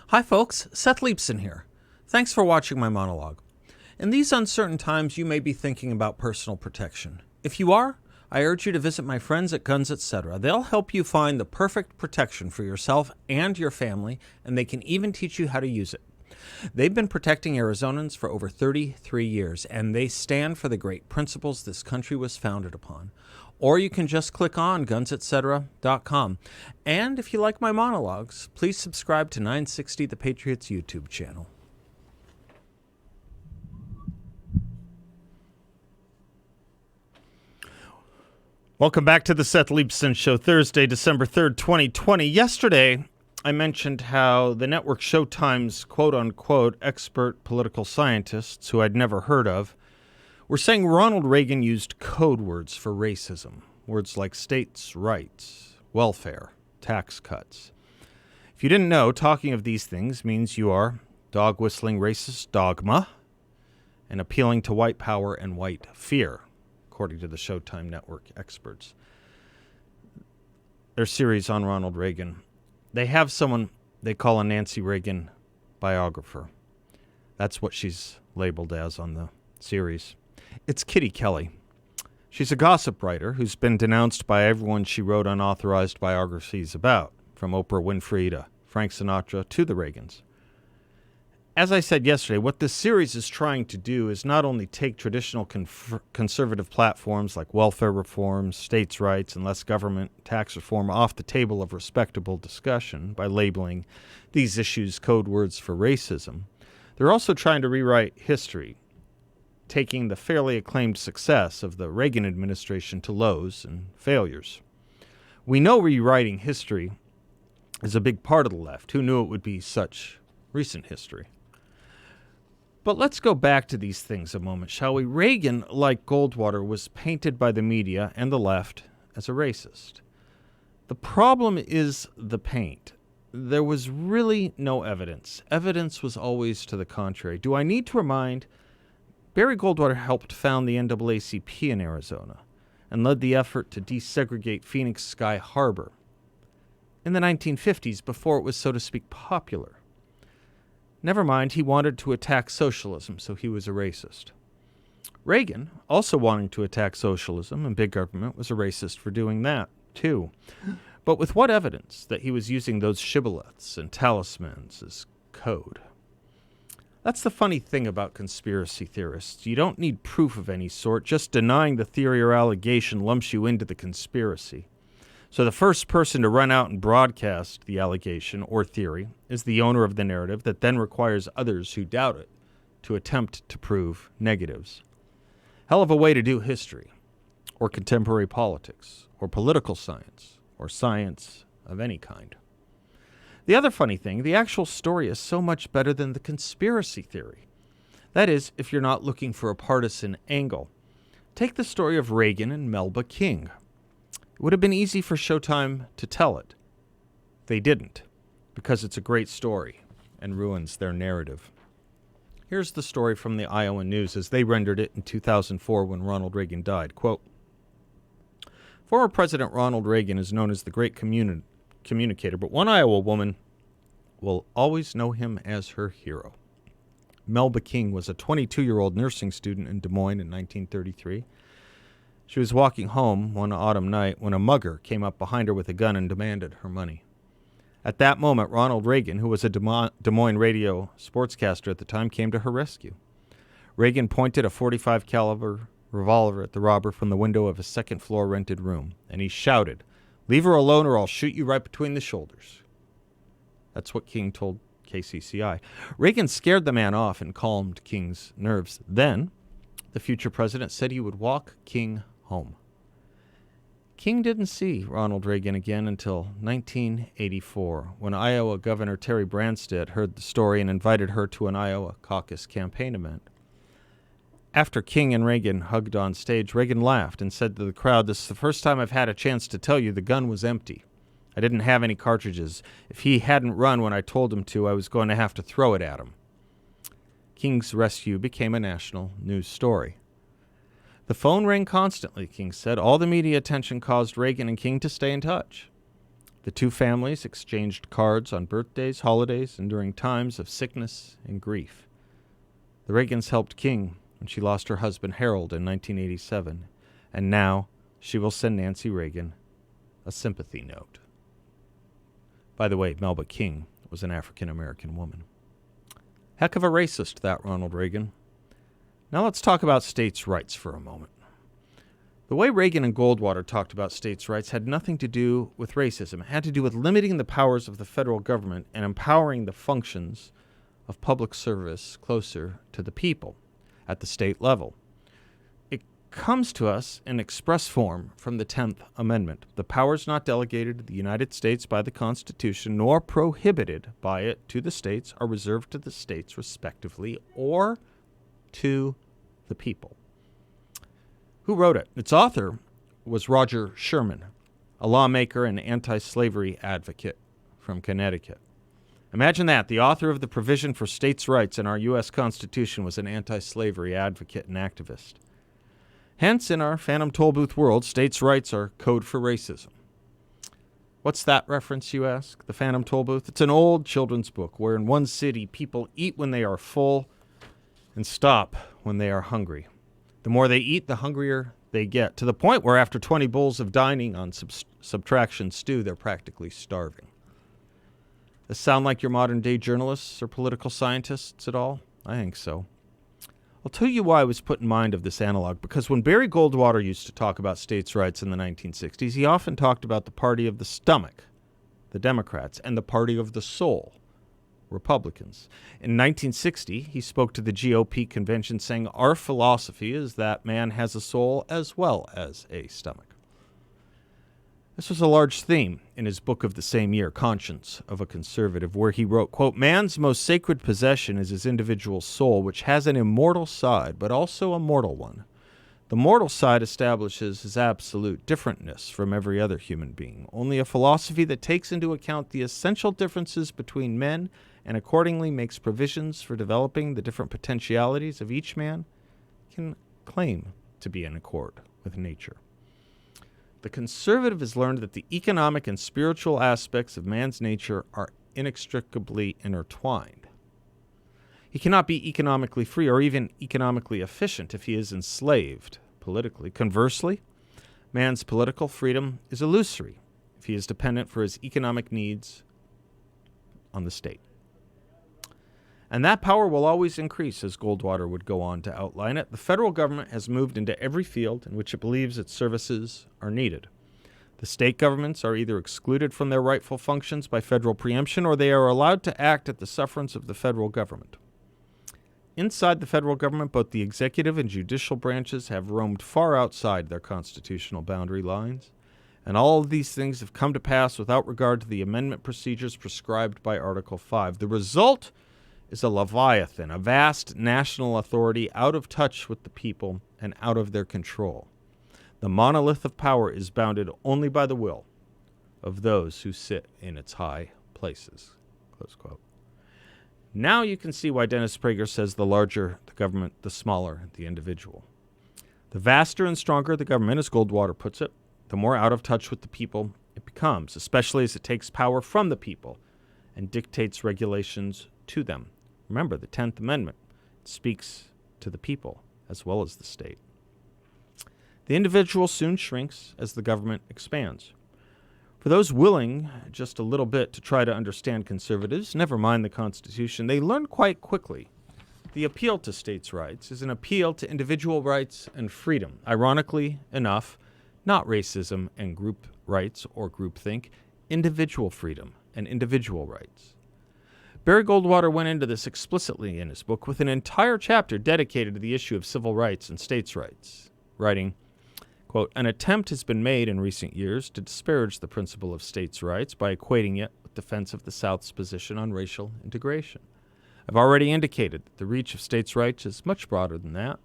Hi folks, Seth here. Thanks for watching my monologue. In these uncertain times, you may be thinking about personal protection. If you are, I urge you to visit my friends at Guns Etc. They'll help you find the perfect protection for yourself and your family, and they can even teach you how to use it. They've been protecting Arizonans for over 33 years, and they stand for the great principles this country was founded upon. Or you can just click on gunsetcetera.com. And if you like my monologues, please subscribe to 960 The Patriots YouTube channel. Welcome back to the Seth Leibsohn Show, Thursday, December 3rd, 2020. Yesterday, I mentioned how the network Showtime's quote-unquote expert political scientists, who I'd never heard of, were saying Ronald Reagan used code words for racism. Words like states' rights, welfare, tax cuts. If you didn't know, talking of these things means you are dog-whistling racist dogma and appealing to white power and white fear, according to the Showtime network experts. Their series on Ronald Reagan. They have someone they call a Nancy Reagan biographer. That's what she's labeled as on the series. It's Kitty Kelly. She's a gossip writer who's been denounced by everyone she wrote unauthorized biographies about, from Oprah Winfrey to Frank Sinatra to the Reagans. As I said yesterday, what this series is trying to do is not only take traditional conservative platforms like welfare reform, states' rights, and less government tax reform off the table of respectable discussion by labeling these issues code words for racism. They're also trying to rewrite history, taking the fairly acclaimed success of the Reagan administration to lows and failures. We know rewriting history is a big part of the left. Who knew it would be such recent history? But let's go back to these things a moment, shall we? Reagan, like Goldwater, was painted by the media and the left as a racist. The problem is the paint. There was really no evidence. Evidence was always to the contrary. Do I need to remind Barry Goldwater helped found the NAACP in Arizona and led the effort to desegregate Phoenix Sky Harbor in the 1950s before it was, so to speak, popular. Never mind, he wanted to attack socialism, so he was a racist. Reagan, also wanting to attack socialism and big government, was a racist for doing that, too. But with what evidence that he was using those shibboleths and talismans as code? That's the funny thing about conspiracy theorists. You don't need proof of any sort. Just denying the theory or allegation lumps you into the conspiracy. So the first person to run out and broadcast the allegation or theory is the owner of the narrative that then requires others who doubt it to attempt to prove negatives. Hell of a way to do history, or contemporary politics, or political science, or science of any kind. The other funny thing, the actual story is so much better than the conspiracy theory. That is, if you're not looking for a partisan angle. Take the story of Reagan and Melba King. It would have been easy for Showtime to tell it. They didn't, because it's a great story and ruins their narrative. Here's the story from the Iowa News as they rendered it in 2004 when Ronald Reagan died. Quote, former President Ronald Reagan is known as the great communicator, but one Iowa woman will always know him as her hero. Melba King was a 22-year-old nursing student in Des Moines in 1933. She was walking home one autumn night when a mugger came up behind her with a gun and demanded her money. At that moment, Ronald Reagan, who was a Des Moines radio sportscaster at the time, came to her rescue. Reagan pointed a .45 caliber revolver at the robber from the window of a second-floor rented room, and he shouted, "Leave her alone or I'll shoot you right between the shoulders." That's what King told KCCI. Reagan scared the man off and calmed King's nerves. Then, the future president said he would walk King home. King didn't see Ronald Reagan again until 1984, when Iowa Governor Terry Branstad heard the story and invited her to an Iowa caucus campaign event. After King and Reagan hugged on stage, Reagan laughed and said to the crowd, "This is the first time I've had a chance to tell you the gun was empty. I didn't have any cartridges. If he hadn't run when I told him to, I was going to have to throw it at him." King's rescue became a national news story. The phone rang constantly, King said. All the media attention caused Reagan and King to stay in touch. The two families exchanged cards on birthdays, holidays, and during times of sickness and grief. The Reagans helped King when she lost her husband Harold in 1987, and now she will send Nancy Reagan a sympathy note. By the way, Melba King was an African-American woman. Heck of a racist, that Ronald Reagan. Now let's talk about states' rights for a moment. The way Reagan and Goldwater talked about states' rights had nothing to do with racism. It had to do with limiting the powers of the federal government and empowering the functions of public service closer to the people at the state level. It comes to us in express form from the 10th Amendment. The powers not delegated to the United States by the Constitution nor prohibited by it to the states are reserved to the states respectively or to the people. Who wrote it? Its author was Roger Sherman, a lawmaker and anti-slavery advocate from Connecticut. Imagine that. The author of the provision for states' rights in our U.S. Constitution was an anti-slavery advocate and activist. Hence, in our Phantom Tollbooth world, states' rights are code for racism. What's that reference, you ask? The Phantom Tollbooth? It's an old children's book where in one city people eat when they are full and stop when they are hungry. The more they eat, the hungrier they get, to the point where after 20 bowls of dining on subtraction stew, they're practically starving. Does this sound like your modern-day journalists or political scientists at all? I think so. I'll tell you why I was put in mind of this analog, because when Barry Goldwater used to talk about states' rights in the 1960s, he often talked about the party of the stomach, the Democrats, and the party of the soul, Republicans. In 1960, he spoke to the GOP convention saying, "Our philosophy is that man has a soul as well as a stomach." This was a large theme in his book of the same year, Conscience of a Conservative, where he wrote, quote, "Man's most sacred possession is his individual soul, which has an immortal side, but also a mortal one. The mortal side establishes his absolute differentness from every other human being. Only a philosophy that takes into account the essential differences between men and accordingly makes provisions for developing the different potentialities of each man can claim to be in accord with nature." The conservative has learned that the economic and spiritual aspects of man's nature are inextricably intertwined. He cannot be economically free or even economically efficient if he is enslaved politically. Conversely, man's political freedom is illusory if he is dependent for his economic needs on the state. And that power will always increase, as Goldwater would go on to outline it. The federal government has moved into every field in which it believes its services are needed. The state governments are either excluded from their rightful functions by federal preemption, or they are allowed to act at the sufferance of the federal government. Inside the federal government, both the executive and judicial branches have roamed far outside their constitutional boundary lines, and all of these things have come to pass without regard to the amendment procedures prescribed by Article 5. The result is a leviathan, a vast national authority out of touch with the people and out of their control. The monolith of power is bounded only by the will of those who sit in its high places. Close quote. Now you can see why Dennis Prager says the larger the government, the smaller the individual. The vaster and stronger the government, as Goldwater puts it, the more out of touch with the people it becomes, especially as it takes power from the people and dictates regulations to them. Remember, the 10th Amendment speaks to the people as well as the state. The individual soon shrinks as the government expands. For those willing just a little bit to try to understand conservatives, never mind the Constitution, they learn quite quickly the appeal to states' rights is an appeal to individual rights and freedom. Ironically enough, not racism and group rights or groupthink, individual freedom and individual rights. Barry Goldwater went into this explicitly in his book with an entire chapter dedicated to the issue of civil rights and states' rights, writing, quote, "An attempt has been made in recent years to disparage the principle of states' rights by equating it with defense of the South's position on racial integration. I've already indicated that the reach of states' rights is much broader than that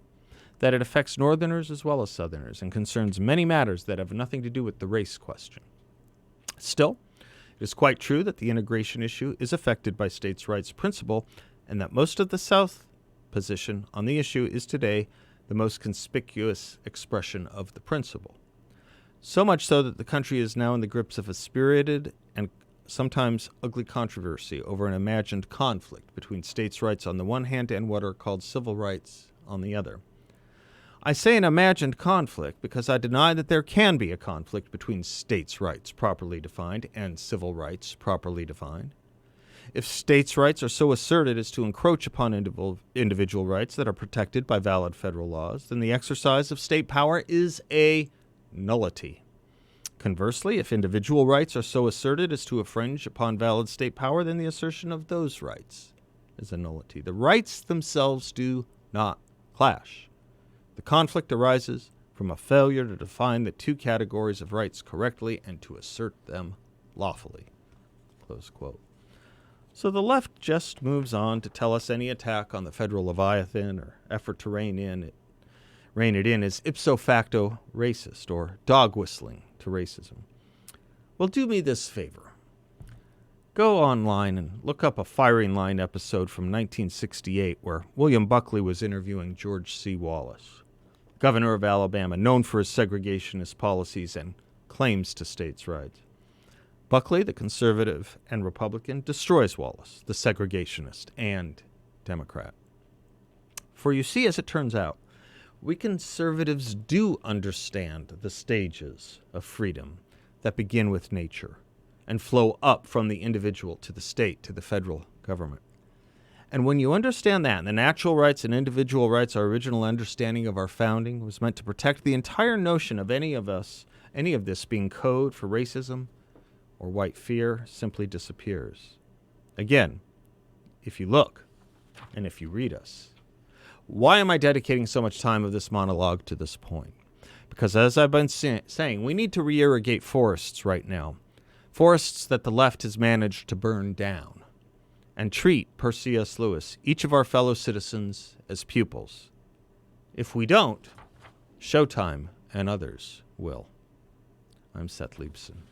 it affects Northerners as well as Southerners and concerns many matters that have nothing to do with the race question. Still, it is quite true that the integration issue is affected by states' rights principle and that most of the South position on the issue is today the most conspicuous expression of the principle. So much so that the country is now in the grips of a spirited sometimes ugly controversy over an imagined conflict between states' rights on the one hand and what are called civil rights on the other. I say an imagined conflict because I deny that there can be a conflict between states' rights properly defined and civil rights properly defined. If states' rights are so asserted as to encroach upon individual rights that are protected by valid federal laws, then the exercise of state power is a nullity. Conversely, if individual rights are so asserted as to infringe upon valid state power, then the assertion of those rights is a nullity. The rights themselves do not clash. The conflict arises from a failure to define the two categories of rights correctly and to assert them lawfully. Close quote. So the left just moves on to tell us any attack on the federal Leviathan or effort to rein it in is ipso facto racist or dog whistling to racism. Well, do me this favor. Go online and look up a Firing Line episode from 1968 where William Buckley was interviewing George C. Wallace, governor of Alabama, known for his segregationist policies and claims to states' rights. Buckley, the conservative and Republican, destroys Wallace, the segregationist and Democrat. For you see, as it turns out, we conservatives do understand the stages of freedom that begin with nature and flow up from the individual to the state to the federal government. And when you understand that, and the natural rights and individual rights, our original understanding of our founding was meant to protect the entire notion of any of this being code for racism or white fear simply disappears. Again, if you look and if you read us. Why am I dedicating so much time of this monologue to this point? Because as I've been saying, we need to re-irrigate forests right now. Forests that the left has managed to burn down. And treat, per C.S. Lewis, each of our fellow citizens as pupils. If we don't, Showtime and others will. I'm Seth Leibson.